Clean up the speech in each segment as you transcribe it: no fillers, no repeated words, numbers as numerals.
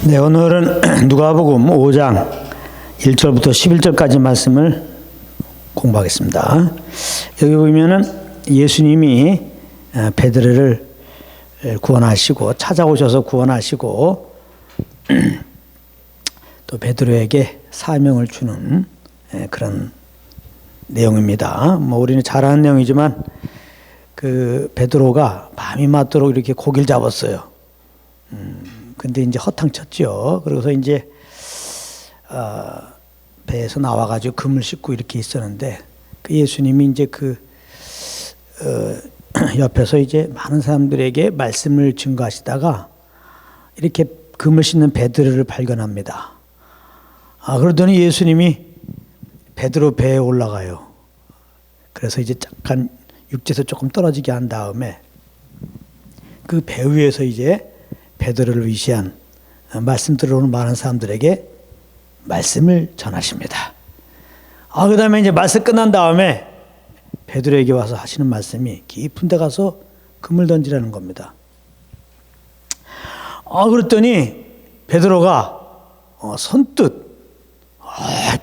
네, 오늘은 누가복음 5장 1절부터 11절까지 말씀을 공부하겠습니다. 여기 보면은 예수님이 베드로를 구원하시고 찾아오셔서 구원하시고 또 베드로에게 사명을 주는 그런 내용입니다. 뭐 우리는 잘 아는 내용이지만 그 베드로가 밤이 맞도록 이렇게 고기를 잡았어요. 근데 이제 허탕쳤죠. 그래서 이제 배에서 나와가지고 금을 씻고 이렇게 있었는데 그 예수님이 이제 옆에서 이제 많은 사람들에게 말씀을 증거하시다가 이렇게 금을 씻는 베드로를 발견합니다. 그러더니 예수님이 베드로 배에 올라가요. 그래서 이제 잠깐 육지에서 조금 떨어지게 한 다음에 그 배 위에서 이제 베드로를 위시한 말씀 들어오는 많은 사람들에게 말씀을 전하십니다. 그 다음에 이제 말씀 끝난 다음에 베드로에게 와서 하시는 말씀이 깊은 데 가서 금을 던지라는 겁니다. 그랬더니 베드로가 선뜻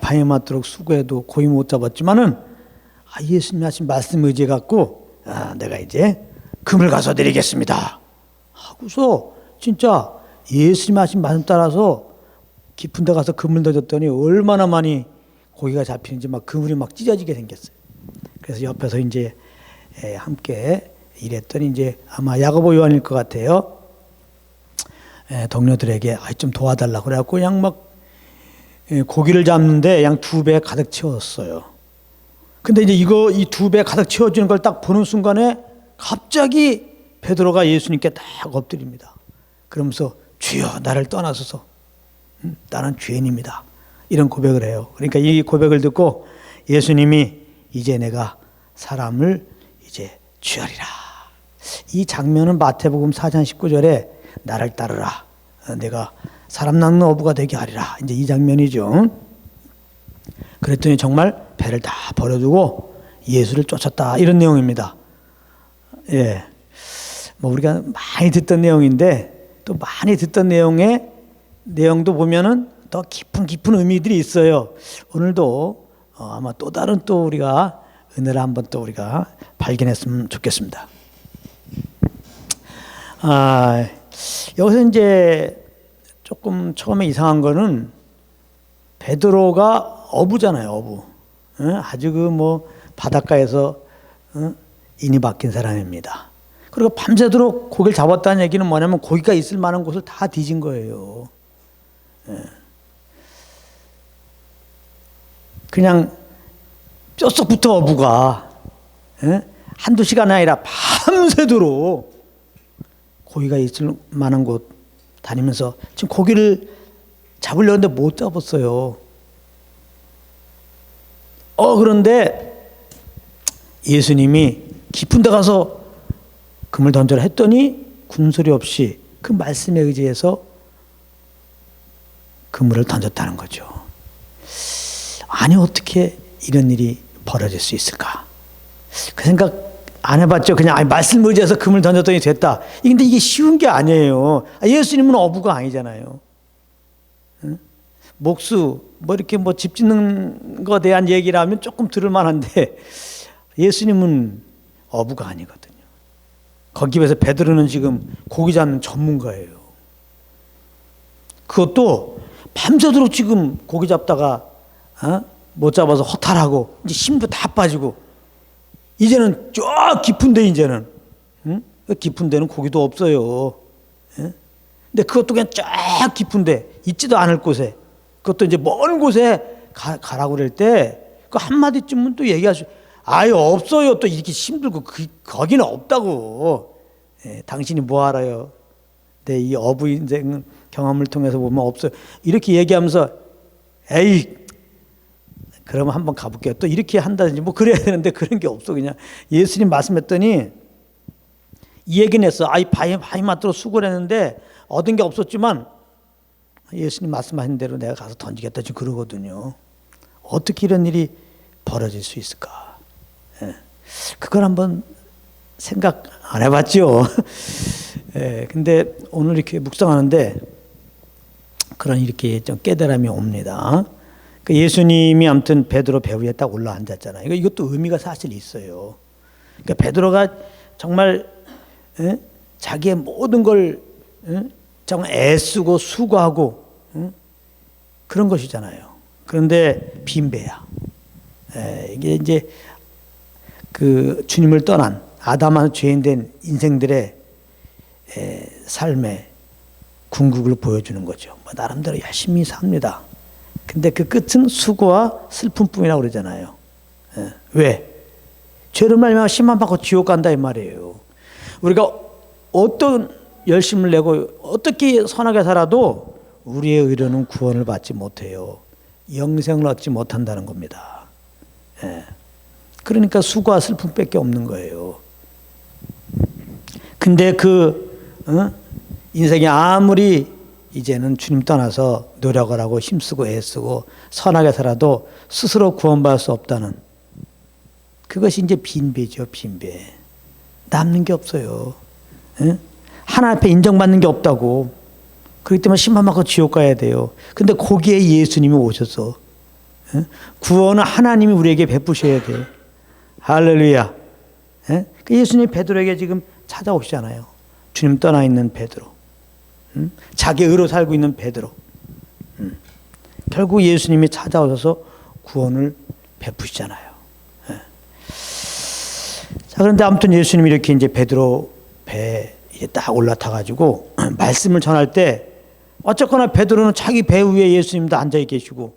밤에 맞도록 수고해도 고기 못 잡았지만은 예수님이 하신 말씀 의지해 갖고 내가 이제 금을 가서 드리겠습니다 하고서 진짜 예수님 하신 말씀 따라서 깊은 데 가서 금을 던졌더니 얼마나 많이 고기가 잡히는지 막 그물이 막 찢어지게 생겼어요. 그래서 옆에서 이제 함께 일했더니 이제 아마 야고보 요한일 것 같아요. 동료들에게 좀 도와달라고 그래갖고 그냥 막 고기를 잡는데 양 2배 가득 채웠어요. 근데 이제 이 2배 가득 채워지는 걸 딱 보는 순간에 갑자기 베드로가 예수님께 딱 엎드립니다. 그러면서 주여 나를 떠나소서 나는 죄인입니다. 이런 고백을 해요. 그러니까 이 고백을 듣고 예수님이 이제 내가 사람을 이제 취하리라. 이 장면은 마태복음 4장 19절에 나를 따르라. 내가 사람 낳는 어부가 되게 하리라. 이제 이 장면이죠. 그랬더니 정말 배를 다 버려두고 예수를 쫓았다. 이런 내용입니다. 예. 뭐 우리가 많이 듣던 내용인데 또 많이 듣던 내용도 보면은 더 깊은 의미들이 있어요. 오늘도 아마 또 다른 또 우리가 은혜를 한번 또 우리가 발견했으면 좋겠습니다. 여기서 이제 조금 처음에 이상한 거는 베드로가 어부잖아요, 어부. 아주 바닷가에서 인이 박힌 사람입니다. 그리고 밤새도록 고기를 잡았다는 얘기는 뭐냐면 고기가 있을 만한 곳을 다 뒤진 거예요. 그냥 뼛속부터 어부가 한두 시간이 아니라 밤새도록 고기가 있을 만한 곳 다니면서 지금 고기를 잡으려고 했는데 못 잡았어요. 그런데 예수님이 깊은 데 가서 금을 던져라 했더니 군소리 없이 그 말씀에 의지해서 그물을 던졌다는 거죠. 아니 어떻게 이런 일이 벌어질 수 있을까? 그 생각 안 해봤죠. 그냥 말씀 의지해서 금을 던졌더니 됐다. 근데 이게 쉬운 게 아니에요. 예수님은 어부가 아니잖아요. 목수 이렇게 집 짓는 거에 대한 얘기를 하면 조금 들을 만한데 예수님은 어부가 아니거든요. 거기 비해서 베드로는 지금 고기 잡는 전문가예요. 그것도 밤새도록 지금 고기 잡다가 못 잡아서 허탈하고 이제 힘도 다 빠지고 이제는 저 깊은데 이제는 깊은 데는 고기도 없어요. 근데 그것도 그냥 쫙 깊은데 있지도 않을 곳에 그것도 이제 먼 곳에 가라고 그럴 때 그 한마디쯤은 또 얘기하시고 없어요. 또 이렇게 힘들고 거기는 없다고. 당신이 뭐 알아요? 내 이 어부 인생 경험을 통해서 보면 없어요. 이렇게 얘기하면서 그러면 한번 가볼게요. 또 이렇게 한다든지 그래야 되는데 그런 게 없어. 그냥 예수님 말씀했더니 이 얘기는 했어. 바위 맞도록 수고를 했는데 얻은 게 없었지만 예수님 말씀하신 대로 내가 가서 던지겠다 지금 그러거든요. 어떻게 이런 일이 벌어질 수 있을까? 그걸 한번 생각 안 해봤죠. 근데 오늘 이렇게 묵상하는데 그런 이렇게 좀 깨달음이 옵니다. 그 예수님이 아무튼 베드로 배 위에 딱 올라앉았잖아요. 이것도 의미가 사실 있어요. 그러니까 베드로가 정말 자기의 모든 걸 정말 애쓰고 수고하고 그런 것이잖아요. 그런데 빈배야. 이게 이제 그 주님을 떠난 아담한 죄인된 인생들의 삶의 궁극을 보여주는 거죠. 뭐 나름대로 열심히 삽니다. 근데 그 끝은 수고와 슬픔뿐이라고 그러잖아요. 왜? 죄를 말미암아 심판 받고 지옥 간다 이 말이에요. 우리가 어떤 열심을 내고 어떻게 선하게 살아도 우리의 의로는 구원을 받지 못해요. 영생을 얻지 못한다는 겁니다. 그러니까 수고와 슬픔밖에 없는 거예요. 근데 인생이 아무리 이제는 주님 떠나서 노력을 하고 힘쓰고 애쓰고 선하게 살아도 스스로 구원받을 수 없다는 그것이 이제 빈배죠. 빈배. 남는 게 없어요. 하나님 앞에 인정받는 게 없다고. 그렇기 때문에 심판받고 지옥 가야 돼요. 근데 거기에 예수님이 오셔서 구원은 하나님이 우리에게 베푸셔야 돼요. 할렐루야. 예수님이 베드로에게 지금 찾아오시잖아요. 주님 떠나 있는 베드로. 자기 의로 살고 있는 베드로. 결국 예수님이 찾아오셔서 구원을 베푸시잖아요. 자, 그런데 아무튼 예수님이 이렇게 이제 베드로 배에 이제 딱 올라타가지고 말씀을 전할 때 어쨌거나 베드로는 자기 배 위에 예수님도 앉아 계시고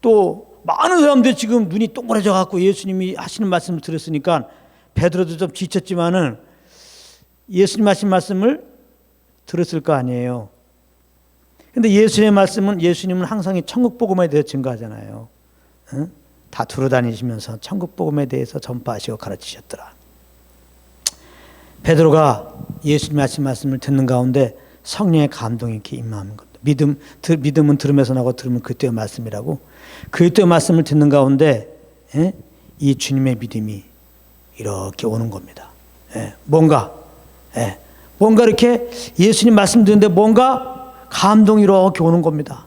또 많은 사람들이 지금 눈이 동그래져 갖고 예수님이 하시는 말씀을 들었으니까 베드로도 좀 지쳤지만은 예수님 하신 말씀을 들었을 거 아니에요. 근데 예수님의 말씀은 예수님은 항상 이 천국 복음에 대해서 증거하잖아요. 다 두루다니시면서 천국 복음에 대해서 전파하시고 가르치셨더라. 베드로가 예수님 하신 말씀을 듣는 가운데 성령의 감동이 이렇게 임하는 것. 믿음은 들음에서 나고 들으면 그리스도의 말씀이라고. 그리스도의 말씀을 듣는 가운데 이 주님의 믿음이 이렇게 오는 겁니다. 뭔가 이렇게 예수님 말씀 듣는데 뭔가 감동이 이렇게 오는 겁니다.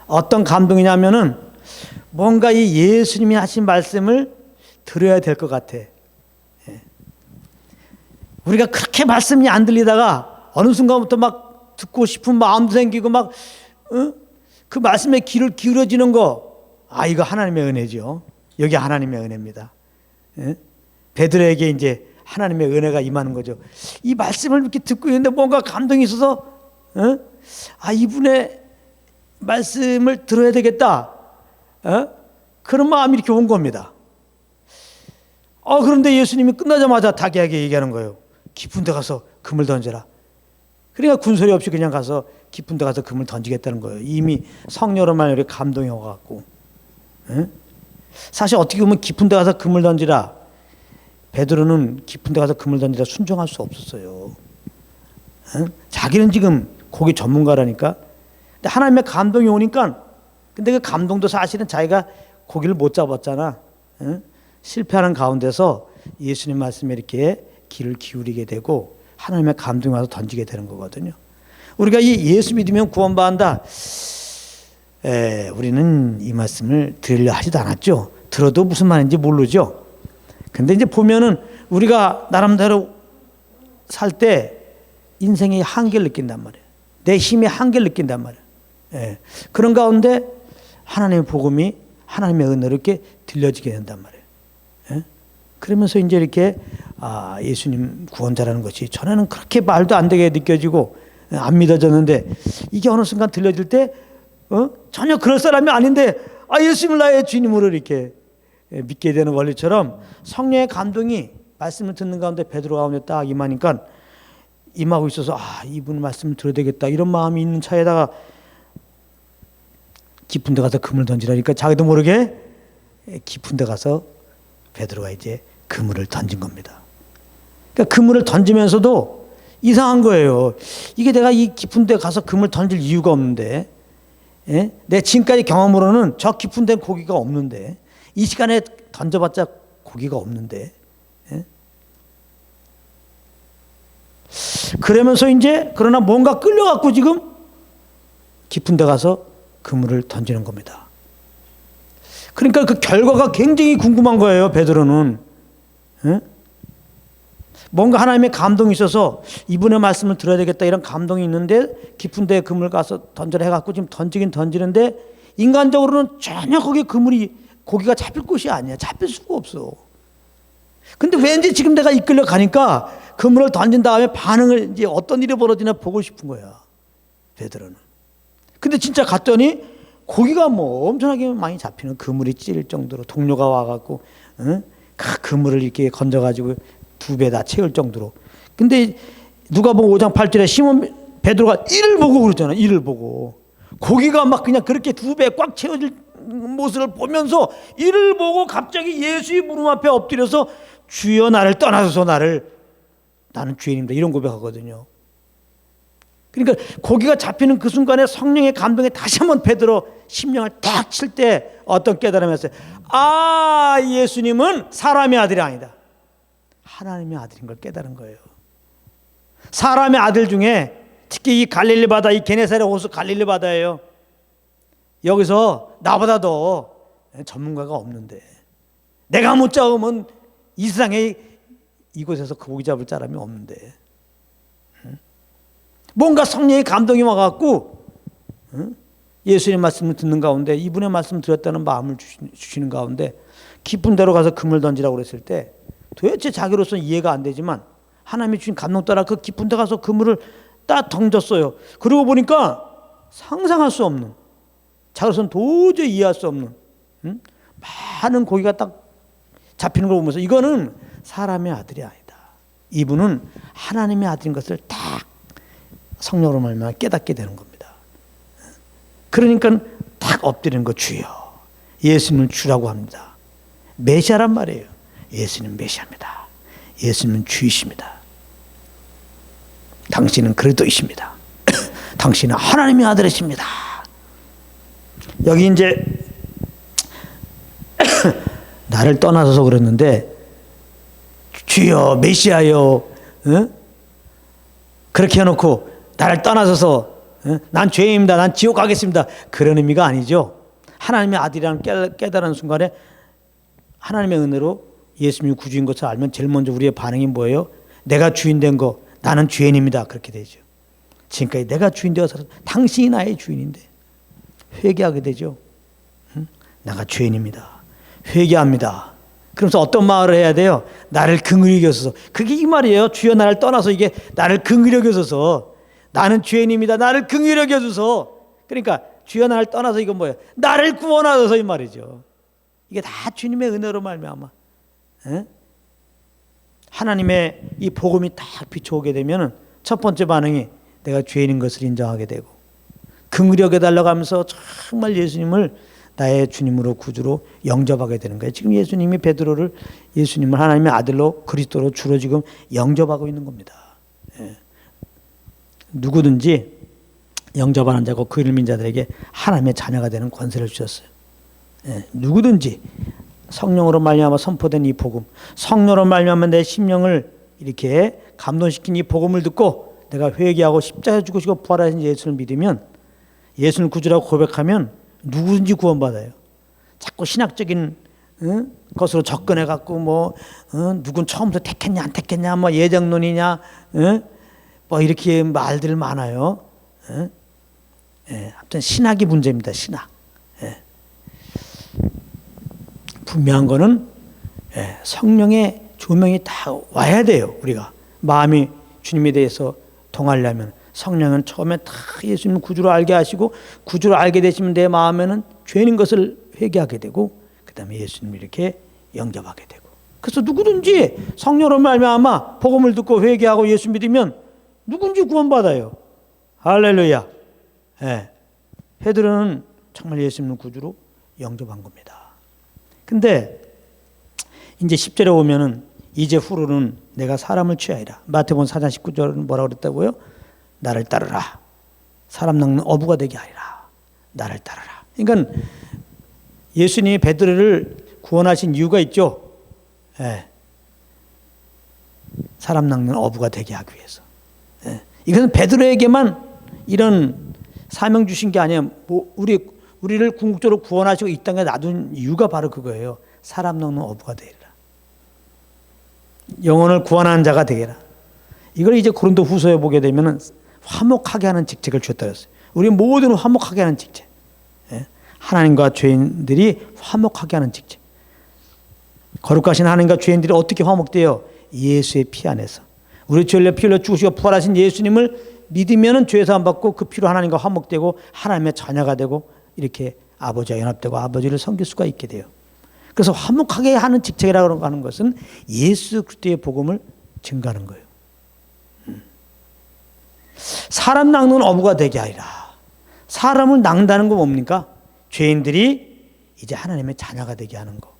어떤 감동이냐면은 뭔가 이 예수님이 하신 말씀을 들어야 될 것 같아. 우리가 그렇게 말씀이 안 들리다가 어느 순간부터 막 듣고 싶은 마음도 생기고 막 그 말씀에 귀를 기울여지는 거, 이거 하나님의 은혜죠. 여기 하나님의 은혜입니다. 베드로에게 이제 하나님의 은혜가 임하는 거죠. 이 말씀을 이렇게 듣고 있는데 뭔가 감동이 있어서 이분의 말씀을 들어야 되겠다. 그런 마음이 이렇게 온 겁니다. 그런데 예수님이 끝나자마자 다기하게 얘기하는 거예요. 깊은 데 가서 금을 던져라. 그러니까 군소리 없이 그냥 가서 깊은 데 가서 금을 던지겠다는 거예요. 이미 성령으로만 이렇게 감동이 와갖고. 사실 어떻게 보면 깊은 데 가서 금을 던지라. 베드로는 깊은 데 가서 금을 던지라 순종할 수 없었어요. 자기는 지금 고기 전문가라니까. 근데 하나님의 감동이 오니까, 근데 그 감동도 사실은 자기가 고기를 못 잡았잖아. 실패하는 가운데서 예수님 말씀에 이렇게 귀를 기울이게 되고 하나님의 감동이 와서 던지게 되는 거거든요. 우리가 이 예수 믿으면 구원받는다. 우리는 이 말씀을 들으려 하지도 않았죠. 들어도 무슨 말인지 모르죠. 근데 이제 보면은 우리가 나름대로 살 때 인생의 한계를 느낀단 말이에요. 내 힘의 한계를 느낀단 말이에요. 그런 가운데 하나님의 복음이 하나님의 은혜로 이렇게 들려지게 된단 말이에요. 그러면서 이제 이렇게 예수님 구원자라는 것이 전에는 그렇게 말도 안 되게 느껴지고 안 믿어졌는데 이게 어느 순간 들려질 때 전혀 그럴 사람이 아닌데 예수님을 나의 주님으로 이렇게 믿게 되는 원리처럼 성령의 감동이 말씀을 듣는 가운데 베드로 가운데 딱 임하니까 임하고 있어서 이분 말씀을 들어야 되겠다 이런 마음이 있는 차에다가 깊은 데 가서 금을 던지라니까 자기도 모르게 깊은 데 가서 베드로가 이제 그물을 던진 겁니다. 그러니까 그물을 던지면서도 이상한 거예요. 이게 내가 이 깊은 데 가서 그물 던질 이유가 없는데 내 지금까지 경험으로는 저 깊은 데 고기가 없는데 이 시간에 던져봤자 고기가 없는데 그러면서 이제 그러나 뭔가 끌려갖고 지금 깊은 데 가서 그물을 던지는 겁니다. 그러니까 그 결과가 굉장히 궁금한 거예요. 베드로는. 예? 뭔가 하나님의 감동이 있어서 이분의 말씀을 들어야 되겠다 이런 감동이 있는데 깊은 데 그물 가서 던져라 해갖고 지금 던지긴 던지는데 인간적으로는 전혀 거기에 고기가 잡힐 곳이 아니야. 잡힐 수가 없어. 근데 왠지 지금 내가 이끌려 가니까 그물을 던진 다음에 반응을 이제 어떤 일이 벌어지나 보고 싶은 거야. 베드로는. 근데 진짜 갔더니 고기가 뭐 엄청나게 많이 잡히는, 그물이 찔릴 정도로 동료가 와갖고 그 그물을 이렇게 건져가지고 2배 다 채울 정도로. 근데 누가복음 5장 8절에 시몬 베드로가 이를 보고 그러잖아. 이를 보고 고기가 막 그냥 그렇게 2배 꽉 채워질 모습을 보면서 이를 보고 갑자기 예수의 무릎 앞에 엎드려서 주여 나를 떠나소서, 나는 죄인입니다, 이런 고백하거든요. 그러니까 고기가 잡히는 그 순간에 성령의 감동에 다시 한번 베드로 심령을 탁 칠 때 어떤 깨달음이었어요. 아, 예수님은 사람의 아들이 아니다, 하나님의 아들인 걸 깨달은 거예요. 사람의 아들 중에 특히 이 갈릴리 바다, 이 게네사렛 호수 갈릴리 바다예요. 여기서 나보다 더 전문가가 없는데, 내가 못 잡으면 이 세상에 이곳에서 그 고기 잡을 사람이 없는데, 뭔가 성령의 감동이 와갖고 예수님의 말씀을 듣는 가운데, 이분의 말씀을 들었다는 마음을 주시는 가운데 깊은 데로 가서 그물 던지라고 그랬을 때 도대체 자기로서는 이해가 안 되지만 하나님이 주신 감동 따라 그 깊은 데 가서 그물을 딱 던졌어요. 그러고 보니까 상상할 수 없는, 자기로서는 도저히 이해할 수 없는 많은 고기가 딱 잡히는 걸 보면서 이거는 사람의 아들이 아니다, 이분은 하나님의 아들인 것을 딱 성령으로 말미암아 깨닫게 되는 겁니다. 그러니까 딱 엎드리는 거, 주여, 예수님을 주라고 합니다. 메시아란 말이에요. 예수님 메시아입니다. 예수님은 주이십니다. 당신은 그리스도이십니다. 당신은 하나님의 아들이십니다. 여기 이제 나를 떠나서서 그랬는데, 주여 메시아여, 그렇게 해놓고 나를 떠나서서 난 죄인입니다, 난 지옥 가겠습니다, 그런 의미가 아니죠. 하나님의 아들이라는 깨달은 순간에 하나님의 은혜로 예수님이 구주인 것을 알면 제일 먼저 우리의 반응이 뭐예요? 내가 주인 된 거, 나는 죄인입니다, 그렇게 되죠. 지금까지 내가 주인 되어서 당신이 나의 주인인데 회개하게 되죠. 내가 죄인입니다, 회개합니다. 그러면서 어떤 말을 해야 돼요? 나를 긍휼히 여기소서. 그게 이 말이에요. 주여 나를 떠나서, 이게 나를 긍휼히 여기소서, 나는 죄인입니다, 나를 긍휼히 여겨주소. 그러니까 주여 나를 떠나서, 이건 뭐예요? 나를 구원하소서, 이 말이죠. 이게 다 주님의 은혜로 말미암아 하나님의 이 복음이 딱 비춰오게 되면 첫 번째 반응이 내가 죄인인 것을 인정하게 되고, 긍휼히 여겨달라고 하면서 정말 예수님을 나의 주님으로 구주로 영접하게 되는 거예요. 지금 예수님이 베드로를, 예수님을 하나님의 아들로 그리스도로 주로 지금 영접하고 있는 겁니다. 누구든지 영접하는 자고 그 이름인 자들에게 하나님의 자녀가 되는 권세를 주셨어요. 누구든지 성령으로 말미암아 선포된 이 복음, 성령으로 말미암아 내 심령을 이렇게 감동시킨 이 복음을 듣고 내가 회개하고 십자가에 죽으시고 부활하신 예수를 믿으면, 예수를 구주라고 고백하면 누구든지 구원받아요. 자꾸 신학적인 것으로 접근해 갖고 뭐 누군 처음부터 택했냐 안 택했냐, 뭐 예정론이냐, 뭐 이렇게 말들 많아요. 아무튼 신학이 문제입니다. 신학. 분명한 거는 성령의 조명이 다 와야 돼요. 우리가 마음이 주님에 대해서 통하려면 성령은 처음에 다 예수님 구주로 알게 하시고, 구주로 알게 되시면 내 마음에는 죄인인 것을 회개하게 되고, 그 다음에 예수님을 이렇게 영접하게 되고. 그래서 누구든지 성령으로 말미암아 복음을 듣고 회개하고 예수 믿으면 누군지 구원받아요. 할렐루야. 베드로는 정말 예수님을 구주로 영접한 겁니다. 근데 이제 10절에 오면은 이제 후로는 내가 사람을 취하리라. 마태복음 4장 19절은 뭐라고 그랬다고요? 나를 따르라. 사람 낚는 어부가 되게 하리라. 나를 따르라. 그러니까 예수님이 베드로를 구원하신 이유가 있죠. 사람 낚는 어부가 되게 하기 위해서. 이것은 베드로에게만 이런 사명 주신 게 아니에요. 우리를 궁극적으로 구원하시고 이 땅에 놔둔 이유가 바로 그거예요. 사람 낚는 어부가 되리라. 영혼을 구원하는 자가 되리라. 이걸 이제 고린도 후서에 보게 되면 화목하게 하는 직책을 주었다 그랬어요. 우리 모두는 화목하게 하는 직책. 하나님과 죄인들이 화목하게 하는 직책. 거룩하신 하나님과 죄인들이 어떻게 화목돼요? 예수의 피 안에서. 우리 죄를 피 흘려 죽으시고 부활하신 예수님을 믿으면 죄에서 안 받고 그 피로 하나님과 화목되고 하나님의 자녀가 되고 이렇게 아버지와 연합되고 아버지를 섬길 수가 있게 돼요. 그래서 화목하게 하는 직책이라고 하는 것은 예수 그리스도의 복음을 증거하는 거예요. 사람 낚는 어부가 되게 하리라. 사람을 낚는다는 건 뭡니까? 죄인들이 이제 하나님의 자녀가 되게 하는 거.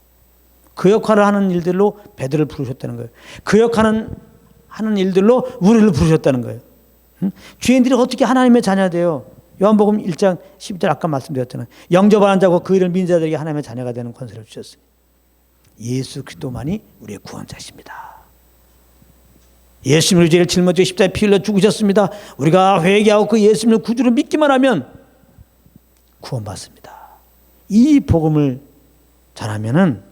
그 역할을 하는 일들로 베드로를 부르셨다는 거예요. 그 역할을 하는 일들로 우리를 부르셨다는 거예요. 죄인들이 어떻게 하나님의 자녀가 돼요? 요한복음 1장 12절 아까 말씀드렸잖아요. 영접하는 자고 그 이를 믿는 자들에게 하나님의 자녀가 되는 권세를 주셨어요. 예수 그리스도만이 우리의 구원자십니다. 예수님을 죄를 짊어지고 십자가에 피 흘려 죽으셨습니다. 우리가 회개하고 그 예수님을 구주로 믿기만 하면 구원받습니다. 이 복음을 전하면은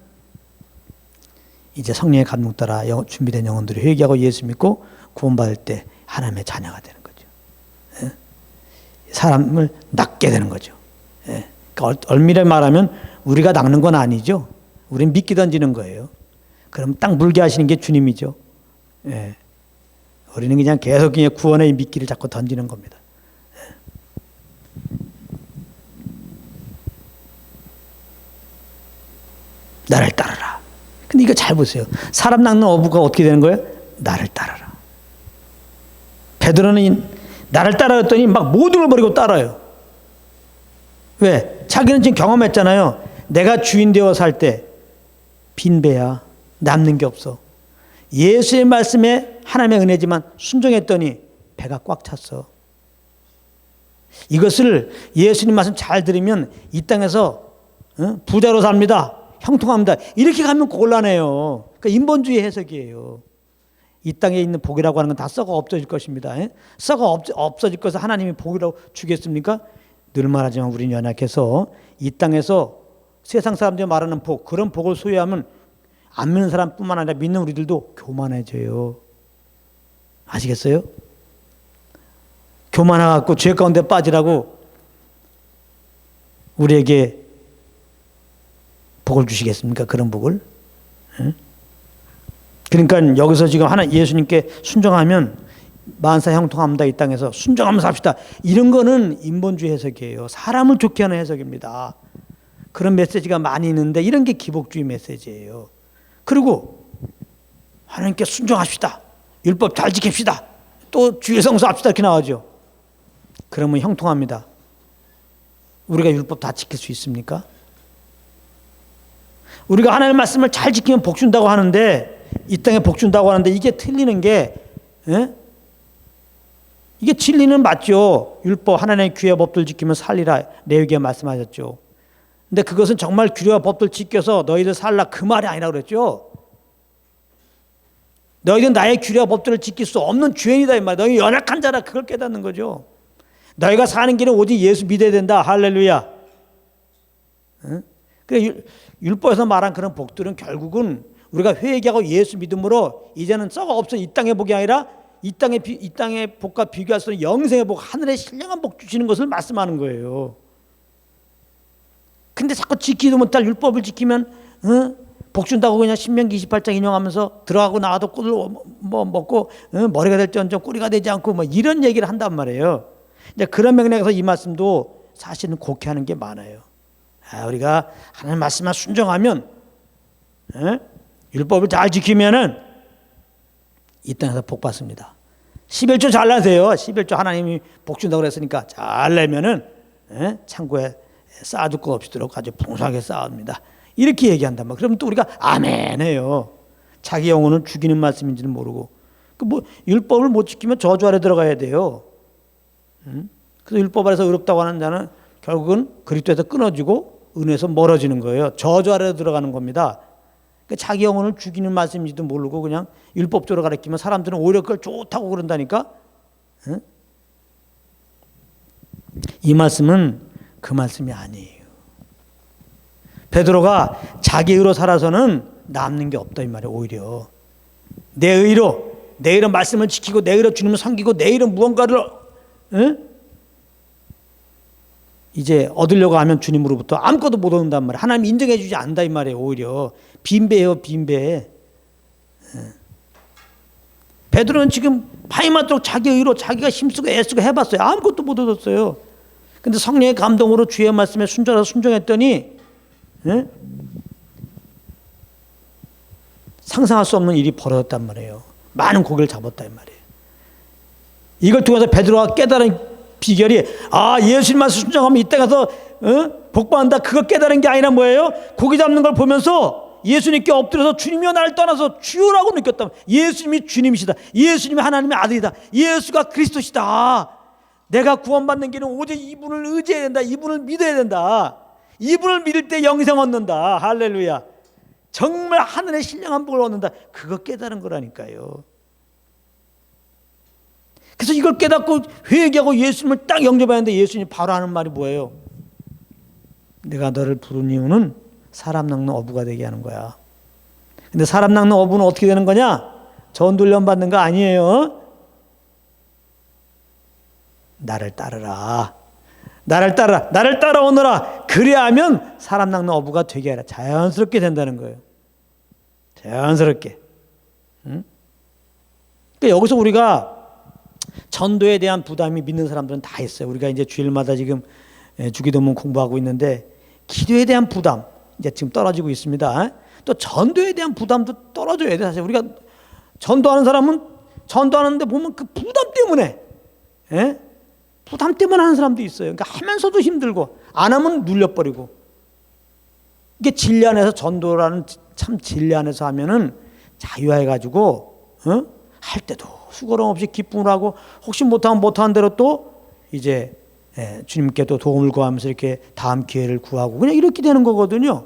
이제 성령의 감동 따라 준비된 영혼들이 회개하고 예수 믿고 구원받을 때 하나님의 자녀가 되는 거죠. 사람을 낚게 되는 거죠. 그러니까 얼미래 말하면 우리가 낚는 건 아니죠. 우리는 미끼 던지는 거예요. 그럼 딱 물게 하시는 게 주님이죠. 우리는 그냥 계속 그냥 구원의 미끼를 자꾸 던지는 겁니다. 나를 따르라. 근데 이거 잘 보세요. 사람 낚는 어부가 어떻게 되는 거예요? 나를 따르라. 베드로는 나를 따라했더니 막 모든 걸 버리고 따라요. 왜? 자기는 지금 경험했잖아요. 내가 주인 되어 살 때 빈배야. 남는 게 없어. 예수의 말씀에 하나님의 은혜지만 순종했더니 배가 꽉 찼어. 이것을 예수님 말씀 잘 들으면 이 땅에서 부자로 삽니다. 형통합니다. 이렇게 가면 곤란해요. 그러니까 인본주의 해석이에요. 이 땅에 있는 복이라고 하는 건 다 썩어 없어질 것입니다. 썩어 없어질 것을 하나님이 복이라고 주겠습니까? 늘 말하지만 우리는 연약해서 이 땅에서 세상 사람들이 말하는 복, 그런 복을 소유하면 안 믿는 사람뿐만 아니라 믿는 우리들도 교만해져요. 아시겠어요? 교만해갖고 죄 가운데 빠지라고 우리에게 복을 주시겠습니까? 그런 복을? 그러니까 여기서 지금 예수님께 순종하면 만사 형통합니다. 이 땅에서 순종하면서 삽시다. 이런 거는 인본주의 해석이에요. 사람을 좋게 하는 해석입니다. 그런 메시지가 많이 있는데 이런 게 기복주의 메시지예요. 그리고 하나님께 순종합시다. 율법 잘 지킵시다. 또 주의 성수합시다. 이렇게 나오죠. 그러면 형통합니다. 우리가 율법 다 지킬 수 있습니까? 우리가 하나님의 말씀을 잘 지키면 복 준다고 하는데 이 땅에 복 준다고 하는데 이게 틀리는 게 이게 진리는 맞죠. 율법 하나님의 규례와 법들 지키면 살리라 레위기에 말씀하셨죠. 근데 그것은 정말 규례와 법들 지켜서 너희들 살라 그 말이 아니라 그랬죠. 너희들은 나의 규례와 법들을 지킬 수 없는 죄인이다 이 말. 너희 연약한 자라 그걸 깨닫는 거죠. 너희가 사는 길은 오직 예수 믿어야 된다. 할렐루야. 그래 율법에서 말한 그런 복들은 결국은 우리가 회개하고 예수 믿음으로 이제는 썩어 없어 이 땅의 복이 아니라 이 땅의 복과 비교할 수 없는 영생의 복, 하늘의 신령한 복 주시는 것을 말씀하는 거예요. 근데 자꾸 지키도 못할 율법을 지키면 복 준다고 그냥 신명기 28장 인용하면서 들어가고 나와도 꿀을 먹고 머리가 될지언정 꼬리가 되지 않고 뭐 이런 얘기를 한단 말이에요. 이제 그런 맥락에서 이 말씀도 사실은 곡해하는 게 많아요. 우리가 하나님 말씀만 순종하면 율법을 잘 지키면은 이 땅에서 복 받습니다. 11조 잘 내세요. 11조 하나님이 복 준다고 그랬으니까 잘 내면은 창고에 쌓아둘 것 없이도록 아주 풍성하게 쌓습니다. 이렇게 얘기한단 말이에요. 그러면 또 우리가 아멘 해요. 자기 영혼을 죽이는 말씀인지는 모르고. 율법을 못 지키면 저주 아래 들어가야 돼요. 그래서 율법 아래서 의롭다고 하는 자는 결국은 그리스도에서 끊어지고 은혜에서 멀어지는 거예요. 저주 아래 들어가는 겁니다. 그러니까 자기 영혼을 죽이는 말씀인지도 모르고 그냥 율법적으로 가르치면 사람들은 오히려 그걸 좋다고 그런다니까. 이 말씀은 그 말씀이 아니에요. 베드로가 자기 의로 살아서는 남는 게 없다 이 말이에요. 오히려 내 의로 말씀을 지키고 내 의로 주님을 섬기고 내 의로 무언가를 이제 얻으려고 하면 주님으로부터 아무것도 못 얻는단 말이에요. 하나님 인정해 주지 않는다 이 말이에요. 오히려 빈배예요. 빈배. 베드로는 지금 파이맞도록 자기 의로 자기가 힘쓰고 애쓰고 해봤어요. 아무것도 못 얻었어요. 근데 성령의 감동으로 주의 말씀에 순종했더니 상상할 수 없는 일이 벌어졌단 말이에요. 많은 고기를 잡았다 이 말이에요. 이걸 통해서 베드로가 깨달은 비결이 예수님 말씀 순종하면 이때 가서 복받는다. 그거 깨달은 게 아니라 뭐예요? 고기 잡는 걸 보면서 예수님께 엎드려서 주님이여 나를 떠나서 주여라고 느꼈다. 예수님이 주님이시다. 예수님이 하나님의 아들이다. 예수가 그리스도시다. 내가 구원받는 길은 오직 이분을 의지해야 된다. 이분을 믿어야 된다. 이분을 믿을 때 영생 얻는다. 할렐루야. 정말 하늘의 신령한 복을 얻는다. 그거 깨달은 거라니까요. 그래서 이걸 깨닫고 회개하고 예수님을 딱 영접하는데 예수님이 바로 하는 말이 뭐예요? 내가 너를 부른 이유는 사람 낚는 어부가 되게 하는 거야. 근데 사람 낚는 어부는 어떻게 되는 거냐? 전도훈련 받는 거 아니에요. 나를 따르라. 나를 따라오너라. 그래야면 사람 낚는 어부가 되게 하라. 자연스럽게 된다는 거예요. 자연스럽게. 그러니까 여기서 우리가 전도에 대한 부담이 믿는 사람들은 다 있어요. 우리가 이제 주일마다 지금 주기도문 공부하고 있는데 기도에 대한 부담 이제 지금 떨어지고 있습니다. 또 전도에 대한 부담도 떨어져야 돼. 사실 우리가 전도하는 사람은 전도하는데 보면 그 부담 때문에 부담 때문에 하는 사람도 있어요. 그러니까 하면서도 힘들고 안 하면 눌려버리고. 이게 진리 안에서 전도라는 참 진리 안에서 하면은 자유해가지고 할 때도 수고럼 없이 기쁨을 하고 혹시 못하면 못하는 대로 또 이제 주님께 또 도움을 구하면서 이렇게 다음 기회를 구하고 그냥 이렇게 되는 거거든요.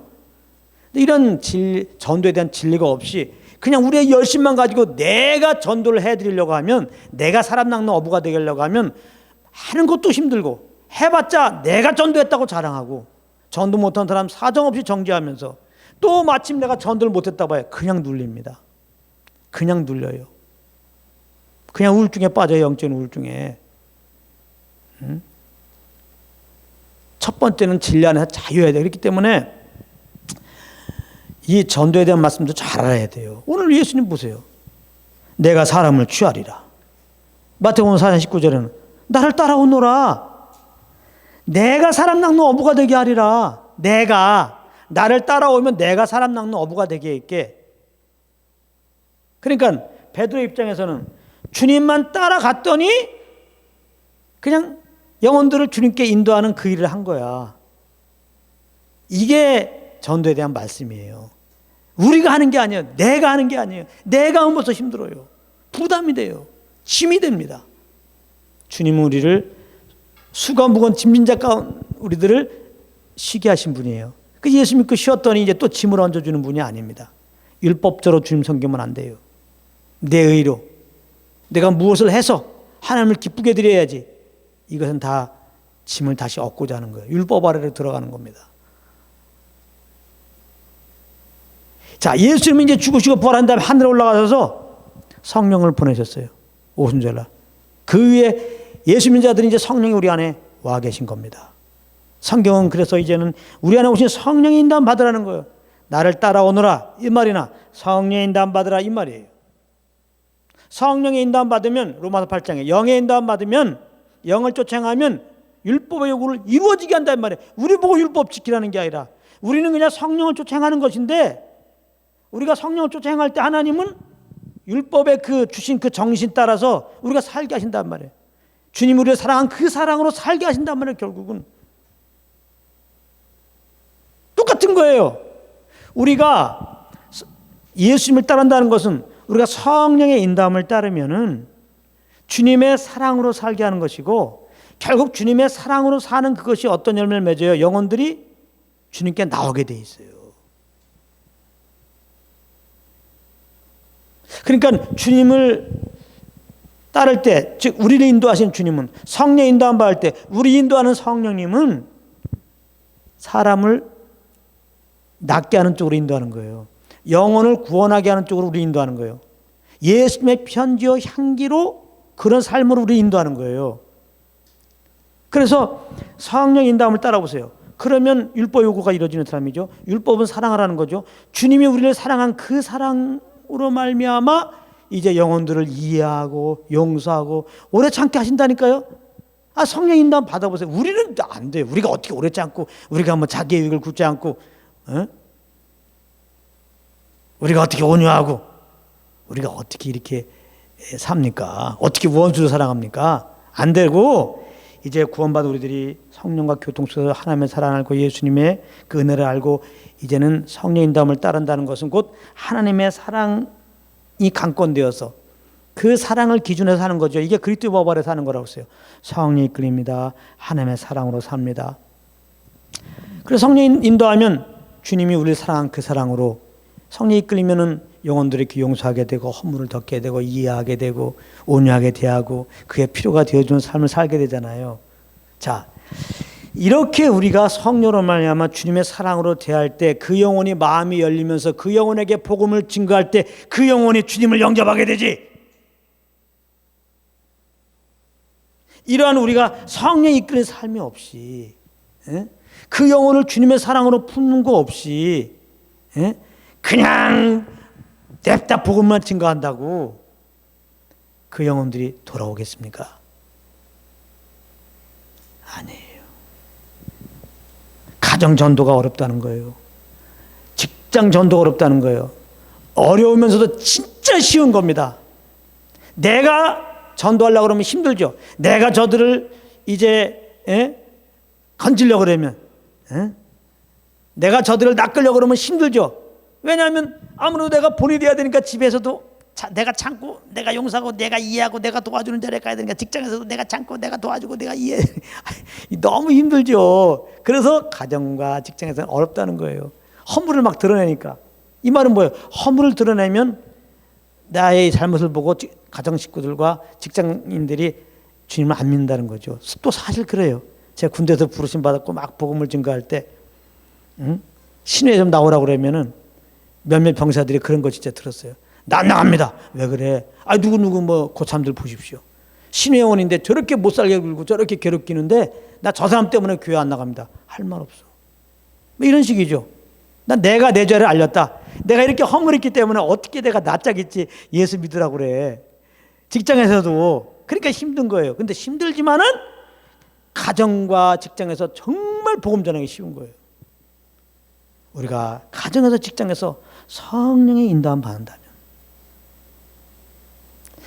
근데 이런 전도에 대한 진리가 없이 그냥 우리의 열심만 가지고 내가 전도를 해드리려고 하면 내가 사람 낚는 어부가 되려고 하면 하는 것도 힘들고 해봤자 내가 전도했다고 자랑하고 전도 못한 사람 사정없이 정죄하면서 또 마침 내가 전도를 못했다고 해요. 그냥 눌립니다. 그냥 눌려요. 그냥 우울증에 빠져요. 영적인 우울증에. 첫 번째는 진리 안에서 자유해야 돼. 그렇기 때문에 이 전도에 대한 말씀도 잘 알아야 돼요. 오늘 예수님 보세요. 내가 사람을 취하리라. 마태복음 4장 19절에는 나를 따라오너라. 내가 사람 낚는 어부가 되게 하리라. 내가 나를 따라오면 내가 사람 낚는 어부가 되게 할게. 그러니까 베드로의 입장에서는 주님만 따라갔더니 그냥 영혼들을 주님께 인도하는 그 일을 한 거야. 이게 전도에 대한 말씀이에요. 우리가 하는 게 아니에요. 내가 하는 게 아니에요. 내가 하면 벌써 힘들어요. 부담이 돼요. 짐이 됩니다. 주님은 우리를 수고 무거운 짐진 가운 우리들을 쉬게 하신 분이에요. 그 예수 믿고 쉬었더니 이제 또 짐을 얹어주는 분이 아닙니다. 율법적으로 주님 섬기면 안 돼요. 내 의로 내가 무엇을 해서 하나님을 기쁘게 드려야지. 이것은 다 짐을 다시 얻고자 하는 거예요. 율법 아래로 들어가는 겁니다. 자, 예수님은 이제 죽으시고 부활한 다음에 하늘에 올라가셔서 성령을 보내셨어요. 오순절날. 그 위에 예수 믿는 자들이 이제 성령이 우리 안에 와 계신 겁니다. 성경은 그래서 이제는 우리 안에 오신 성령의 인도함 받으라는 거예요. 나를 따라오너라 이 말이나 성령의 인도함 받으라 이 말이에요. 성령의 인도함 받으면 로마서 8장에 영의 인도함 받으면 영을 쫓아 행하면 율법의 요구를 이루어지게 한다 이 말이에요. 우리 보고 율법 지키라는 게 아니라 우리는 그냥 성령을 쫓아 행하는 것인데 우리가 성령을 쫓아 행할 때 하나님은 율법의 그 주신 그 정신 따라서 우리가 살게 하신단 말이에요. 주님 우리를 사랑한 그 사랑으로 살게 하신단 말이에요. 결국은 똑같은 거예요. 우리가 예수님을 따른다는 것은 우리가 성령의 인도함을 따르면은 주님의 사랑으로 살게 하는 것이고 결국 주님의 사랑으로 사는 그것이 어떤 열매를 맺어요? 영혼들이 주님께 나오게 돼 있어요. 그러니까 주님을 따를 때, 즉 우리를 인도하신 주님은, 성령 인도함 받을 때 우리 인도하는 성령님은 사람을 낫게 하는 쪽으로 인도하는 거예요. 영혼을 구원하게 하는 쪽으로 우리 인도하는 거예요. 예수님의 편지와 향기로 그런 삶으로 우리 인도하는 거예요. 그래서 성령 인도함을 따라보세요. 그러면 율법 요구가 이루어지는 사람이죠. 율법은 사랑하라는 거죠. 주님이 우리를 사랑한 그 사랑으로 말미암아 이제 영혼들을 이해하고 용서하고 오래 참게 하신다니까요. 성령 인도함 받아보세요. 우리는 안 돼요. 우리가 어떻게 오래 참고, 우리가 뭐 자기의 유익을 굳지 않고, 우리가 어떻게 온유하고, 우리가 어떻게 이렇게 삽니까? 어떻게 원수를 사랑합니까? 안 되고, 이제 구원받은 우리들이 성령과 교통 속에서 하나님의 사랑을 알고 예수님의 그 은혜를 알고 이제는 성령 인도함을 따른다는 것은 곧 하나님의 사랑이 강권되어서 그 사랑을 기준으로 사는 거죠. 이게 그리스도 법 아래 사는 거라고 했어요. 성령이 이끌립니다. 하나님의 사랑으로 삽니다. 그래서 성령 인도하면 주님이 우리를 사랑한 그 사랑으로, 성령이 이끌리면은 영혼들이 용서하게 되고 허물을 덮게 되고 이해하게 되고 온유하게 대하고 그의 필요가 되어주는 삶을 살게 되잖아요. 자, 이렇게 우리가 성령으로 말미암아 주님의 사랑으로 대할 때 그 영혼이 마음이 열리면서 그 영혼에게 복음을 증거할 때 그 영혼이 주님을 영접하게 되지. 이러한 우리가 성령이 이끄는 삶이 없이, 그 영혼을 주님의 사랑으로 품는 거 없이 그냥 냅다 복음만 증거한다고 그 영혼들이 돌아오겠습니까? 아니에요. 가정 전도가 어렵다는 거예요. 직장 전도가 어렵다는 거예요. 어려우면서도 진짜 쉬운 겁니다. 내가 전도하려고 그러면 힘들죠. 내가 저들을 이제 건지려고 그러면, 내가 저들을 낚으려고 그러면 힘들죠. 왜냐하면 아무래도 내가 본이 돼야 되니까 집에서도 내가 참고 내가 용서하고 내가 이해하고 내가 도와주는 자리에 가야 되니까 직장에서도 내가 참고 내가 도와주고 내가 이해. 너무 힘들죠. 그래서 가정과 직장에서는 어렵다는 거예요. 허물을 막 드러내니까. 이 말은 뭐예요? 허물을 드러내면 나의 잘못을 보고 가정 식구들과 직장인들이 주님을 안 믿는다는 거죠. 또 사실 그래요. 제가 군대에서 부르심 받았고 막 복음을 증거할 때 신회에 좀 나오라고 그러면은 몇몇 병사들이 그런 거 진짜 들었어요. 난 나갑니다. 왜 그래? 누구 뭐 고참들 보십시오. 신회원인데 저렇게 못 살게 굴고 저렇게 괴롭히는데 나 저 사람 때문에 교회 안 나갑니다. 할 말 없어. 뭐 이런 식이죠. 내가 내 죄를 알렸다. 내가 이렇게 허물했기 때문에 어떻게 내가 낯짝있지 예수 믿으라고 그래. 직장에서도 그러니까 힘든 거예요. 근데 힘들지만은 가정과 직장에서 정말 복음 전하기 쉬운 거예요. 우리가 가정에서 직장에서 성령의 인도함 받는다면,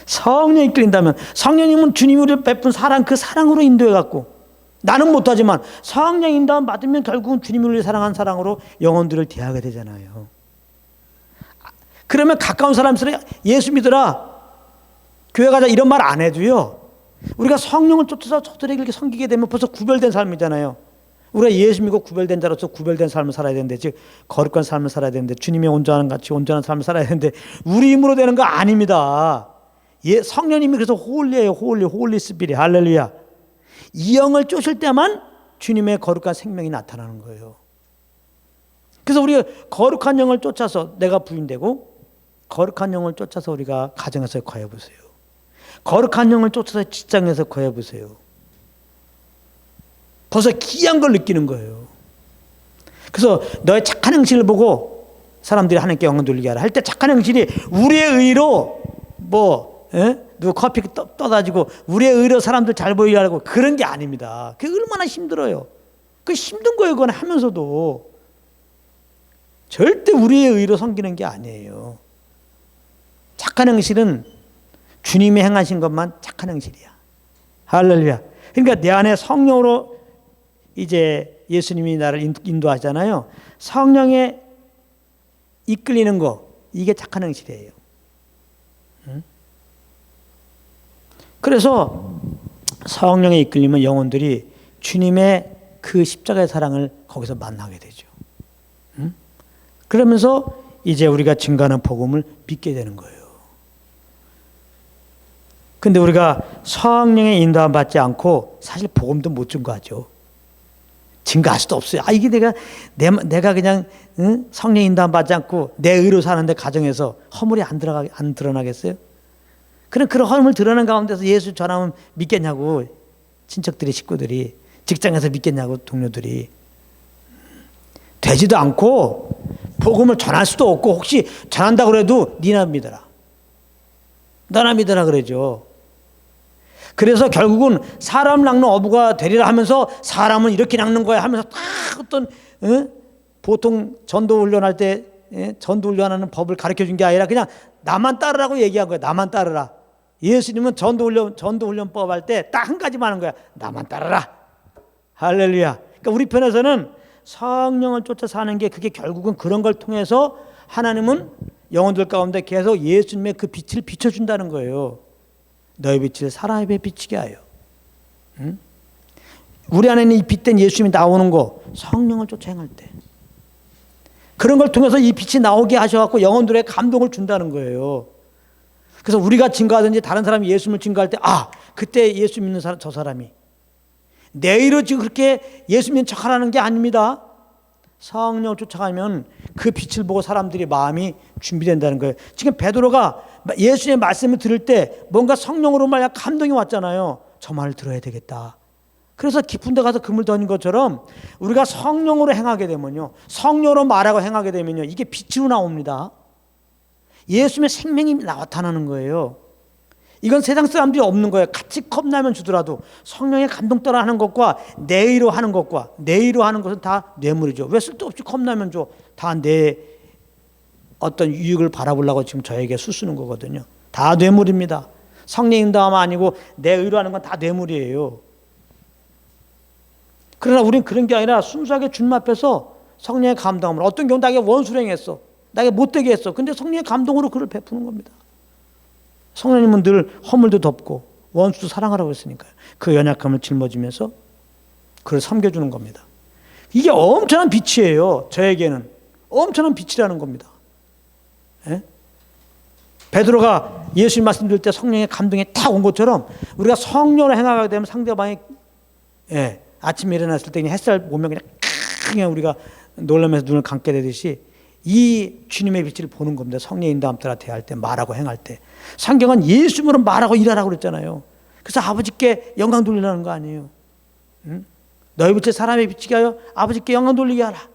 성령이 이끌린다면, 성령님은 주님이 우리를 베푼 사랑, 그 사랑으로 인도해갖고 나는 못하지만 성령 인도함 받으면 결국은 주님이 우리를 사랑한 사랑으로 영혼들을 대하게 되잖아요. 그러면 가까운 사람들은 예수 믿으라, 교회 가자 이런 말 안 해도요, 우리가 성령을 쫓아서 저들에게 이렇게 섬기게 되면 벌써 구별된 삶이잖아요. 우리가 예수 믿고 구별된 자로서 구별된 삶을 살아야 되는데, 즉 거룩한 삶을 살아야 되는데, 주님의 온전한 같이 온전한 삶을 살아야 되는데 우리 힘으로 되는 거 아닙니다. 성령님이 그래서 홀리예요. 홀리 스피릿. 할렐루야. 이 영을 쫓을 때만 주님의 거룩한 생명이 나타나는 거예요. 그래서 우리가 거룩한 영을 쫓아서 내가 부인되고, 거룩한 영을 쫓아서 우리가 가정에서 거해보세요. 거룩한 영을 쫓아서 직장에서 거해보세요. 벌써 귀한 걸 느끼는 거예요. 그래서 너의 착한 행실을 보고 사람들이 하나님께 영광 돌리게 하라 할 때, 착한 행실이 우리의 의로 누구 커피 떠다지고 우리의 의로 사람들 잘 보이게 하려고 그런 게 아닙니다. 그게 얼마나 힘들어요. 그 힘든 거예요. 그건 하면서도 절대 우리의 의로 섬기는 게 아니에요. 착한 행실은 주님이 행하신 것만 착한 행실이야. 할렐루야. 그러니까 내 안에 성령으로 이제 예수님이 나를 인도하잖아요. 성령에 이끌리는 거, 이게 착한 행실이에요. 그래서 성령에 이끌리면 영혼들이 주님의 그 십자가의 사랑을 거기서 만나게 되죠. 그러면서 이제 우리가 증거하는 복음을 믿게 되는 거예요. 근데 우리가 성령의 인도함 받지 않고 사실 복음도 못 증거하죠. 증거할 수도 없어요. 이게 내가 그냥 성령 인도함 받지 않고 내 의로 사는데 가정에서 허물이 안 드러나겠어요? 그런 허물 드러난 가운데서 예수 전하면 믿겠냐고, 친척들이, 식구들이, 직장에서 믿겠냐고, 동료들이. 되지도 않고 복음을 전할 수도 없고, 혹시 전한다고 그래도 니나 믿어라, 너나 믿어라 그러죠. 그래서 결국은 사람 낚는 어부가 되리라 하면서 사람은 이렇게 낚는 거야 하면서 딱 어떤 보통 전도 훈련할 때 전도 훈련하는 법을 가르쳐 준 게 아니라 그냥 나만 따르라고 얘기한 거야. 나만 따르라. 예수님은 전도 훈련법 할 때 딱 한 가지만 하는 거야. 나만 따르라. 할렐루야. 그러니까 우리 편에서는 성령을 쫓아 사는 게, 그게 결국은 그런 걸 통해서 하나님은 영혼들 가운데 계속 예수님의 그 빛을 비춰준다는 거예요. 너의 빛을 사람의 앞에 비치게 하여. 우리 안에는 이 빛된 예수님이 나오는 거, 성령을 쫓아 행할 때 그런 걸 통해서 이 빛이 나오게 하셔갖고 영혼들의 감동을 준다는 거예요. 그래서 우리가 증거하든지 다른 사람이 예수님을 증거할 때, 그때 예수 믿는 사람, 저 사람이 내일은 지금 그렇게 예수 믿는 척하라는 게 아닙니다. 성령을 쫓아가면 그 빛을 보고 사람들이 마음이 준비된다는 거예요. 지금 베드로가 예수님의 말씀을 들을 때 뭔가 성령으로 말야 감동이 왔잖아요. 저 말을 들어야 되겠다. 그래서 깊은 데 가서 금을 던진 것처럼 우리가 성령으로 행하게 되면요, 성령으로 말하고 행하게 되면요, 이게 빛으로 나옵니다. 예수님의 생명이 나타나는 거예요. 이건 세상 사람들이 없는 거예요. 같이 컵라면 주더라도 성령의 감동 따라 하는 것과 내의로 하는 것과, 내의로 하는 것은 다 뇌물이죠. 왜 쓸데없이 컵라면 줘? 다 내 어떤 유익을 바라보려고 지금 저에게 수쓰는 거거든요. 다 뇌물입니다. 성령 인도함 아니고 내의로 하는 건 다 뇌물이에요. 그러나 우리는 그런 게 아니라 순수하게 주님 앞에서 성령의 감동함으로, 어떤 경우 나에게 원수를 행했어, 나에게 못되게 했어. 근데 성령의 감동으로 그를 베푸는 겁니다. 성령님은 늘 허물도 덮고 원수도 사랑하라고 했으니까요. 그 연약함을 짊어지면서 그를 섬겨주는 겁니다. 이게 엄청난 빛이에요. 저에게는 엄청난 빛이라는 겁니다. 예? 베드로가 예수님 말씀 들을 때 성령의 감동이 딱 온 것처럼 우리가 성령으로 행하게 되면 상대방이 아침에 일어났을 때 그냥 햇살 보면 그냥 우리가 놀라면서 눈을 감게 되듯이 이 주님의 빛을 보는 겁니다. 성령의 인도함 따라 대할 때, 말하고 행할 때. 성경은 예수님으로 말하고 일하라고 그랬잖아요. 그래서 아버지께 영광 돌리라는 거 아니에요. 응? 너희 빛을 사람에 비치게 하여 아버지께 영광 돌리게 하라.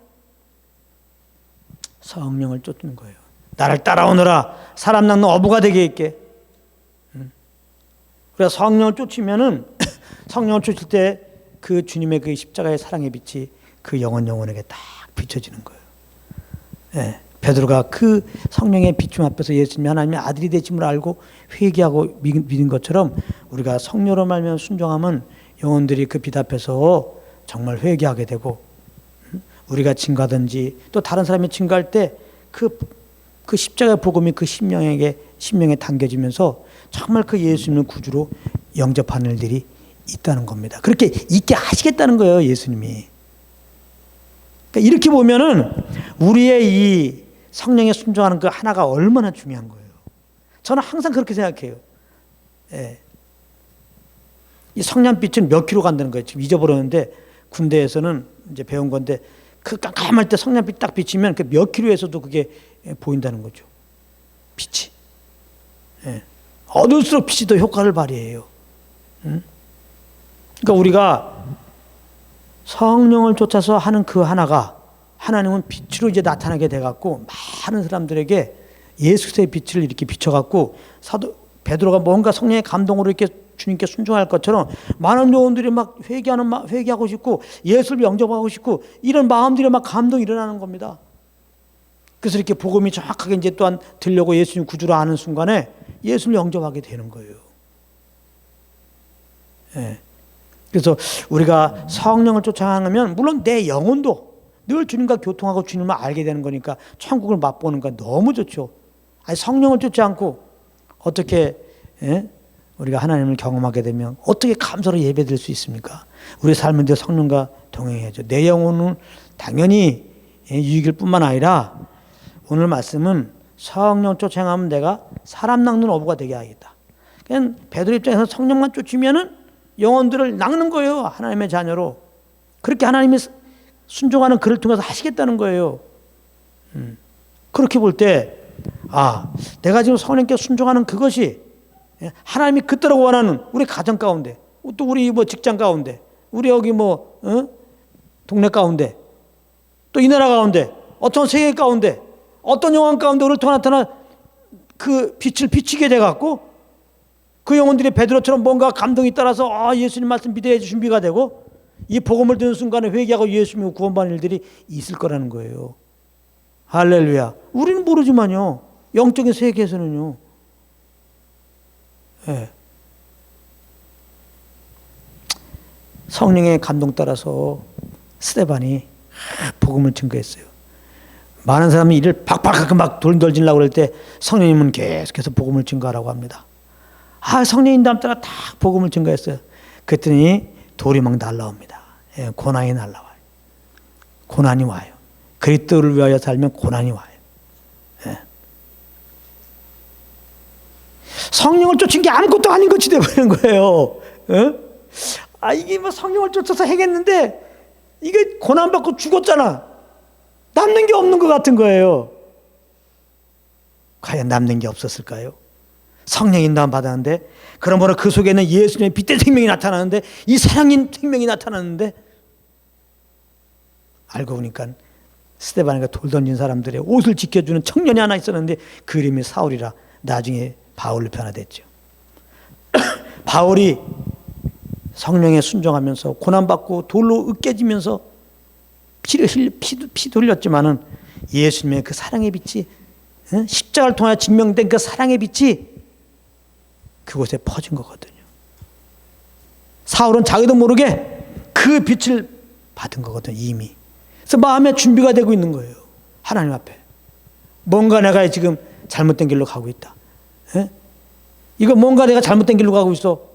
성령을 쫓는 거예요. 나를 따라오너라, 사람 낚는 어부가 되게 있게. 그래서 성령을 쫓으면은 성령을 쫓을 때 그 주님의 그 십자가의 사랑의 빛이 그 영혼에게 딱 비춰지는 거예요. 베드로가 그 성령의 비춤 앞에서 예수님이 하나님의 아들이 되심을 알고 회개하고 믿은 것처럼 우리가 성령으로 말면 순종하면 영혼들이 그 빛 앞에서 정말 회개하게 되고, 우리가 증거하든지 또 다른 사람이 증거할 때 그 십자가의 복음이 그 심령에 담겨지면서 정말 그 예수님을 구주로 영접하는 일들이 있다는 겁니다. 그렇게 있게 하시겠다는 거예요, 예수님이. 그러니까 이렇게 보면은 우리의 이 성령에 순종하는 그 하나가 얼마나 중요한 거예요. 저는 항상 그렇게 생각해요. 이 성냥빛은 몇 킬로 간다는 거예요. 지금 잊어버렸는데 군대에서는 이제 배운 건데, 그 깜깜할 때 성냥빛 딱 비치면 그 몇 킬로에서도 그게 보인다는 거죠. 빛이. 어두울수록 빛이 더 효과를 발휘해요. 그러니까 우리가 성령을 쫓아서 하는 그 하나가, 하나님은 빛으로 이제 나타나게 돼갖고 많은 사람들에게 예수의 빛을 이렇게 비춰갖고, 사도 베드로가 뭔가 성령의 감동으로 이렇게 주님께 순종할 것처럼 많은 영혼들이 막 회개하고 싶고 예수를 영접하고 싶고 이런 마음들이 막 감동이 일어나는 겁니다. 그래서 이렇게 복음이 정확하게 이제 또한 들려고 예수님 구주로 아는 순간에 예수를 영접하게 되는 거예요. 그래서 우리가 성령을 쫓아가면 물론 내 영혼도 늘 주님과 교통하고 주님을 알게 되는 거니까 천국을 맛보는 건 너무 좋죠. 아니, 성령을 쫓지 않고 어떻게 우리가 하나님을 경험하게 되면 어떻게 감사로 예배드릴 수 있습니까? 우리 삶은 이제 성령과 동행해야죠. 내 영혼은 당연히 유익일 뿐만 아니라 오늘 말씀은 성령 쫓아가면 내가 사람 낚는 어부가 되게 하겠다. 그냥 베드로 입장에서 성령만 쫓으면은 영혼들을 낚는 거예요. 하나님의 자녀로. 그렇게 하나님이 순종하는 그를 통해서 하시겠다는 거예요. 그렇게 볼 때, 내가 지금 성령께 순종하는 그것이 하나님이 그토록 원하는 우리 가정 가운데, 또 우리 뭐 직장 가운데, 우리 여기 동네 가운데, 또 이 나라 가운데, 어떤 세계 가운데, 어떤 영혼 가운데 우리를 통해 나타난 그 빛을 비치게 돼갖고 그 영혼들이 베드로처럼 뭔가 감동이 따라서 예수님 말씀 믿어야 준비가 되고 이 복음을 듣는 순간에 회개하고 예수님을 구원받는 일들이 있을 거라는 거예요. 할렐루야. 우리는 모르지만요. 영적인 세계에서는요. 예. 성령의 감동 따라서 스데반이 복음을 증거했어요. 많은 사람이 이를 박박하게 막 돌질라고 그럴 때 성령님은 계속해서 복음을 증거하라고 합니다. 성령님 다음 따라 다 복음을 증거했어요. 그랬더니 돌이 막 날라옵니다. 고난이 날라와요. 고난이 와요. 그리스도를 위하여 살면 고난이 와요. 성령을 쫓은 게 아무것도 아닌 것이 되어버리는 거예요. 이게 뭐 성령을 쫓아서 해겠는데 이게 고난받고 죽었잖아. 남는 게 없는 것 같은 거예요. 과연 남는 게 없었을까요? 성령의 인도함 받았는데 그러므로 그 속에는 예수님의 빛된 생명이 나타나는데 이 사랑인 생명이 나타나는데 알고 보니까 스데반에게 돌 던진 사람들의 옷을 지켜주는 청년이 하나 있었는데 그 이름이 사울이라 나중에 바울로 변화됐죠. 바울이 성령에 순종하면서 고난받고 돌로 으깨지면서 피도 흘렸지만은 예수님의 그 사랑의 빛이 십자가를 통하여 증명된 그 사랑의 빛이 그곳에 퍼진 거거든요. 사울은 자기도 모르게 그 빛을 받은 거거든요. 이미. 그래서 마음에 준비가 되고 있는 거예요. 하나님 앞에. 뭔가 내가 지금 잘못된 길로 가고 있다. 이거 뭔가 내가 잘못된 길로 가고 있어.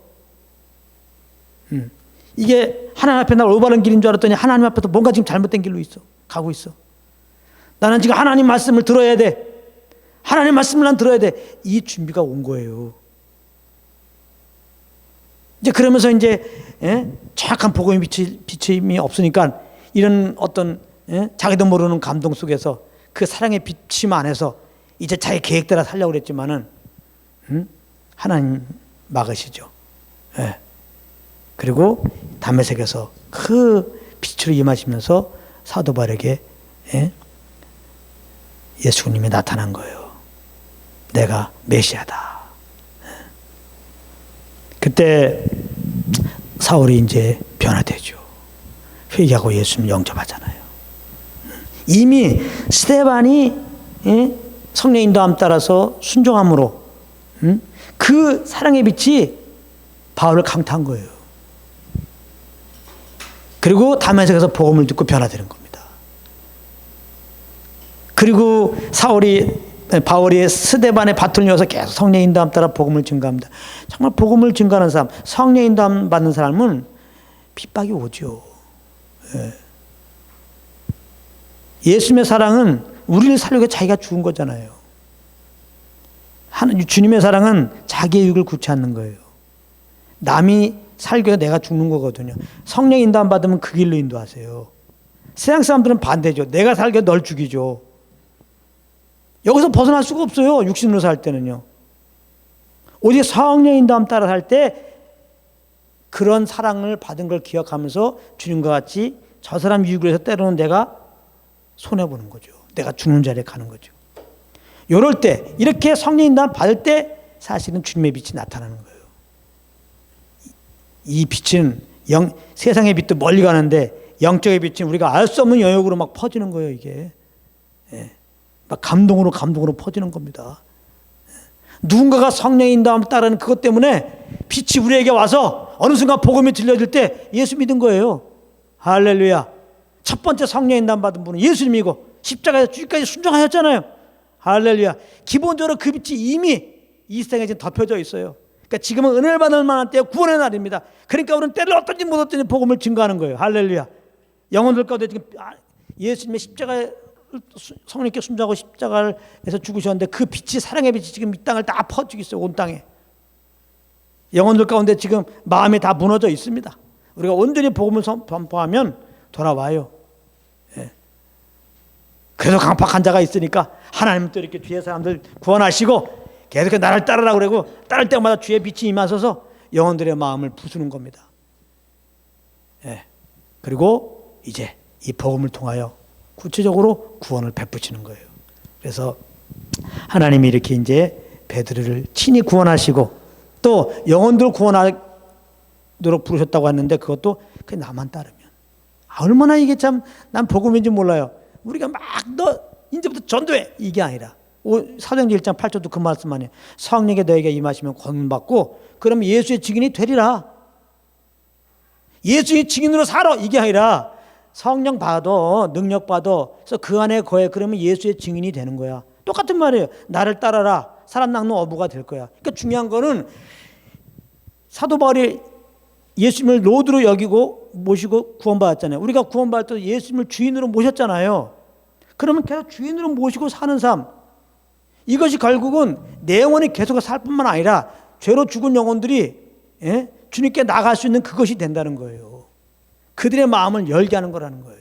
이게 하나님 앞에 날 올바른 길인 줄 알았더니 하나님 앞에도 뭔가 지금 잘못된 길로 있어. 가고 있어. 나는 지금 하나님 말씀을 들어야 돼. 하나님 말씀을 난 들어야 돼. 이 준비가 온 거예요. 이제 그러면서 정확한 복음의 비침이 없으니까 이런 어떤 자기도 모르는 감동 속에서 그 사랑의 비침 안에서 이제 자기 계획대로 살려고 그랬지만은 하나님 막으시죠. 그리고 다메섹에서 그 빛으로 임하시면서 사도 바울에게 예수님이 나타난 거예요. 내가 메시아다. 그때 사울이 이제 변화되죠. 회개하고 예수님 영접하잖아요. 이미 스데반이 성령 인도함 따라서 순종함으로 그 사랑의 빛이 바울을 강타한 거예요. 그리고 다메섹에서 복음을 듣고 변화되는 겁니다. 그리고 바울이 스데반의 밭을 이어서 계속 성령 인도함 따라 복음을 증거합니다. 정말 복음을 증거하는 사람, 성령 인도함 받는 사람은 핍박이 오죠. 예수님의 사랑은 우리를 살려고 자기가 죽은 거잖아요. 주님의 사랑은 자기의 유익을 구치 않는 거예요. 남이 살기 위해 내가 죽는 거거든요. 성령 인도함 받으면 그 길로 인도하세요. 세상 사람들은 반대죠. 내가 살기 위해 널 죽이죠. 여기서 벗어날 수가 없어요. 육신으로 살 때는요. 오직 성령 인도함 따라 살 때 그런 사랑을 받은 걸 기억하면서 주님과 같이 저 사람 유익을 위해서 때로는 내가 손해보는 거죠. 내가 죽는 자리에 가는 거죠. 이럴 때 이렇게 성령 인도함 받을 때 사실은 주님의 빛이 나타나는 거예요. 이 빛은 세상의 빛도 멀리 가는데 영적의 빛은 우리가 알 수 없는 영역으로 막 퍼지는 거예요. 이게 막 감동으로 퍼지는 겁니다. 누군가가 성령의 인도함을 따르는 그것 때문에 빛이 우리에게 와서 어느 순간 복음이 들려질 때 예수 믿은 거예요. 할렐루야. 첫 번째 성령의 인도함 받은 분은 예수님이고 십자가에서 죽기까지 순종하셨잖아요. 할렐루야. 기본적으로 그 빛이 이미 이 세상에 지금 덮여져 있어요. 그러니까 지금은 은혜를 받을 만한 때가 구원의 날입니다. 그러니까 우리는 때를 어떤지 못 어떤지 복음을 증거하는 거예요. 할렐루야. 영혼들 가운데 지금 예수님의 십자가에 성령께 순종하고 십자가에서 죽으셨는데 그 빛이 사랑의 빛이 지금 이 땅을 다 퍼지고 있어요. 온 땅에. 영혼들 가운데 지금 마음이 다 무너져 있습니다. 우리가 온전히 복음을 선포하면 돌아와요. 예. 그래서 강팍한 자가 있으니까 하나님은 또 이렇게 뒤에 사람들 구원하시고 계속 나를 따르라 그러고 따를 때마다 주의 빛이 임하셔서 영혼들의 마음을 부수는 겁니다. 예. 그리고 이제 이 복음을 통하여 구체적으로 구원을 베푸시는 거예요. 그래서 하나님이 이렇게 이제 베드로를 친히 구원하시고 또 영혼들 구원하도록 부르셨다고 했는데 그것도 그냥 나만 따르면. 얼마나 이게 참 난 복음인지 몰라요. 우리가 막 너 이제부터 전도해 이게 아니라 사도행전 1장 8절도 그 말씀 안에 성령이 너에게 임하시면 권능 받고 그러면 예수의 증인이 되리라. 예수의 증인으로 살아 이게 아니라 성령 받아 능력 받아 그래서 그 안에 거해 그러면 예수의 증인이 되는 거야. 똑같은 말이에요. 나를 따라라. 사람 낚는 어부가 될 거야. 그러니까 중요한 거는 사도 바울이 예수님을 로드로 여기고 모시고 구원받았잖아요. 우리가 구원받을 때 예수님을 주인으로 모셨잖아요. 그러면 계속 주인으로 모시고 사는 삶. 이것이 결국은 내 영혼이 계속 살 뿐만 아니라 죄로 죽은 영혼들이 주님께 나갈 수 있는 그것이 된다는 거예요. 그들의 마음을 열게 하는 거라는 거예요.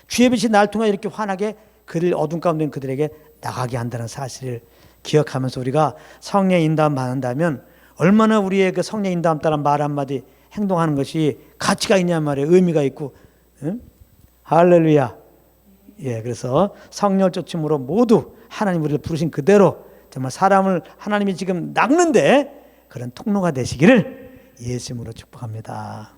주의 빛이 날 통해 이렇게 환하게 그들 어둠 가운데 있는 그들에게 나가게 한다는 사실을 기억하면서 우리가 성령의 인도함 받는다면 얼마나 우리의 그 성령의 인도함 따라 말 한마디 행동하는 것이 가치가 있냐 말이에요. 의미가 있고. 응? 할렐루야. 예, 그래서 성령을 쫓음으로 모두 하나님 우리를 부르신 그대로 정말 사람을 하나님이 지금 낚는데 그런 통로가 되시기를 예수님으로 축복합니다.